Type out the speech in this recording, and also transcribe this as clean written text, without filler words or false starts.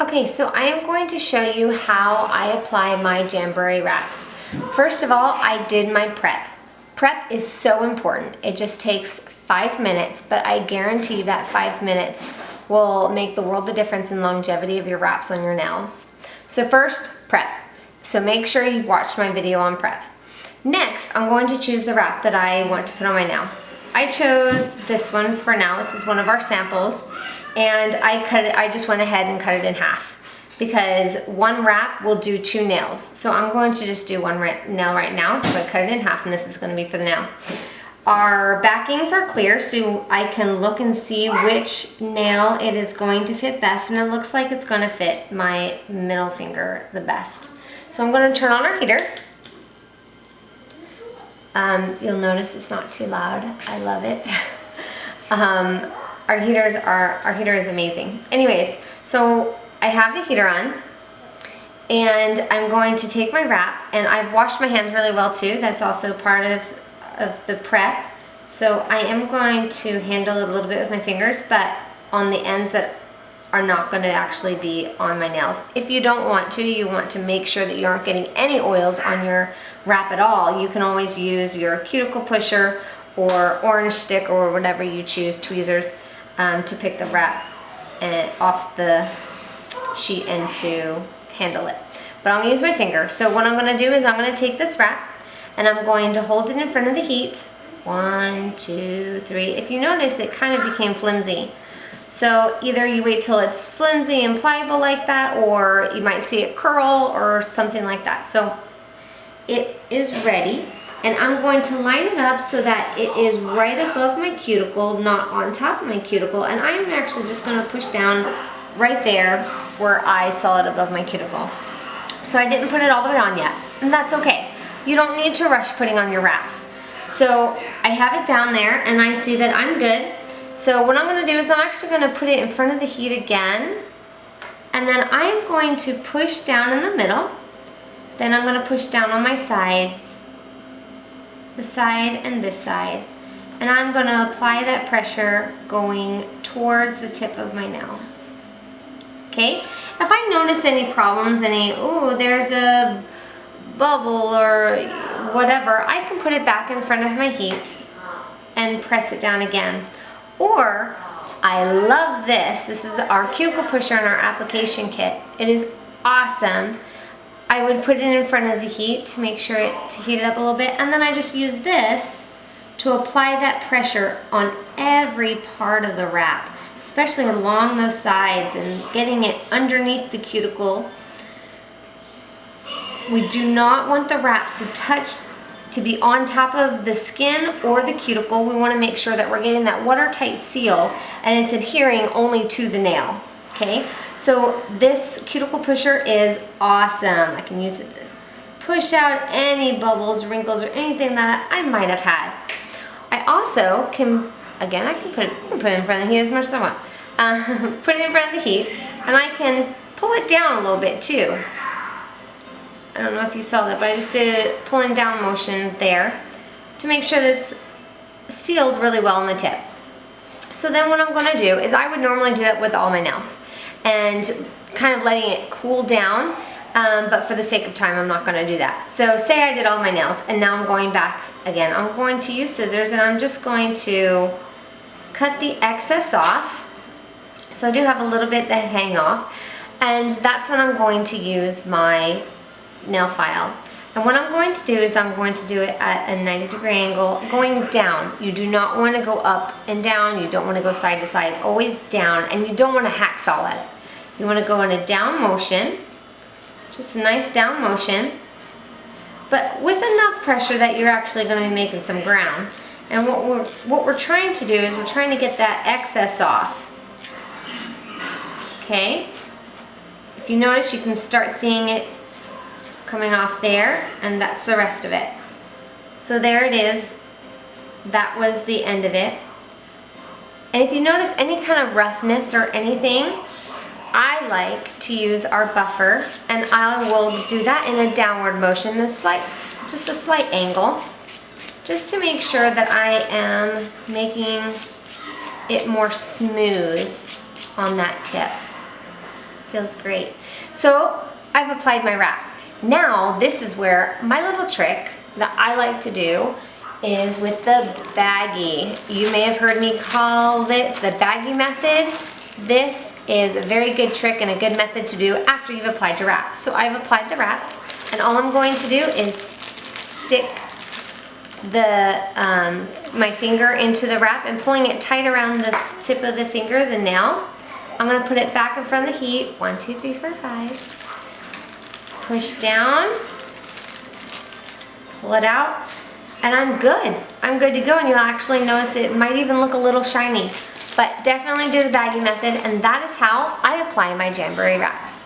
Okay, so I am going to show you how I apply my Jamberry wraps. First of all, I did my prep. Prep is so important. It just takes 5 minutes, but I guarantee that 5 minutes will make the world of difference in longevity of your wraps on your nails. So first, prep. So make sure you've watched my video on prep. Next, I'm going to choose the wrap that I want to put on my nail. I chose this one for now. This is one of our samples. And I just went ahead and cut it in half because one wrap will do 2 nails. So I'm going to just do one nail right now. So I cut it in half and this is going to be for the nail. Our backings are clear so I can look and see which nail it is going to fit best, and it looks like it's going to fit my middle finger the best. So I'm going to turn on our heater. You'll notice it's not too loud. I love it. Our heater is amazing. Anyways, so I have the heater on and I'm going to take my wrap, and I've washed my hands really well too. That's also part of the prep. So I am going to handle it a little bit with my fingers, but on the ends that are not going to actually be on my nails. If you don't want to, you want to make sure that you aren't getting any oils on your wrap at all, you can always use your cuticle pusher or orange stick or whatever you choose, tweezers, to pick the wrap off the sheet and to handle it. But I'm going to use my finger. So what I'm going to do is I'm going to take this wrap and I'm going to hold it in front of the heat. 1, 2, 3. If you notice, it kind of became flimsy. So either you wait till it's flimsy and pliable like that, or you might see it curl or something like that. So it is ready. And I'm going to line it up so that it is right above my cuticle, not on top of my cuticle. And I'm actually just going to push down right there where I saw it above my cuticle. So I didn't put it all the way on yet, and that's okay. You don't need to rush putting on your wraps. So I have it down there and I see that I'm good. So what I'm going to do is I'm actually going to put it in front of the heat again. And then I'm going to push down in the middle. Then I'm going to push down on my sides. The side and this side, and I'm going to apply that pressure going towards the tip of my nails. Okay, if I notice any problems, there's a bubble or whatever, I can put it back in front of my heat and press it down again. Or I love this. This is our cuticle pusher in our application kit. It is awesome. I would put it in front of the heat to make sure to heat it up a little bit, and then I just use this to apply that pressure on every part of the wrap, especially along those sides and getting it underneath the cuticle. We do not want the wraps to be on top of the skin or the cuticle. We want to make sure that we're getting that watertight seal and it's adhering only to the nail. Okay, so this cuticle pusher is awesome. I can use it to push out any bubbles, wrinkles, or anything that I might have had. I also can, again, I can put it in front of the heat as much as I want. Put it in front of the heat, and I can pull it down a little bit too. I don't know if you saw that, but I just did a pulling down motion there to make sure that's sealed really well on the tip. So then what I'm going to do is I would normally do that with all my nails and kind of letting it cool down, but for the sake of time I'm not going to do that. So say I did all my nails and now I'm going back again. I'm going to use scissors and I'm just going to cut the excess off. So I do have a little bit that hang off, and that's when I'm going to use my nail file. And what I'm going to do is I'm going to do it at a 90-degree angle, going down. You do not want to go up and down. You don't want to go side to side, always down. And you don't want to hacksaw at it. You want to go in a down motion, just a nice down motion, but with enough pressure that you're actually going to be making some ground. And what we're trying to do is we're trying to get that excess off. Okay? If you notice, you can start seeing it coming off there, and that's the rest of it. So there it is. That was the end of it. And if you notice any kind of roughness or anything, I like to use our buffer, and I will do that in a downward motion, just a slight angle, just to make sure that I am making it more smooth on that tip. Feels great. So I've applied my wrap. Now this is where my little trick that I like to do is with the baggie. You may have heard me call it the baggie method. This is a very good trick and a good method to do after you've applied your wrap. So I've applied the wrap, and all I'm going to do is stick my finger into the wrap and pulling it tight around the tip of the finger, the nail. I'm gonna put it back in front of the heat. 1, 2, 3, 4, 5. Push down, pull it out, and I'm good. I'm good to go, and you'll actually notice it might even look a little shiny. But definitely do the baggie method, and that is how I apply my Jamberry wraps.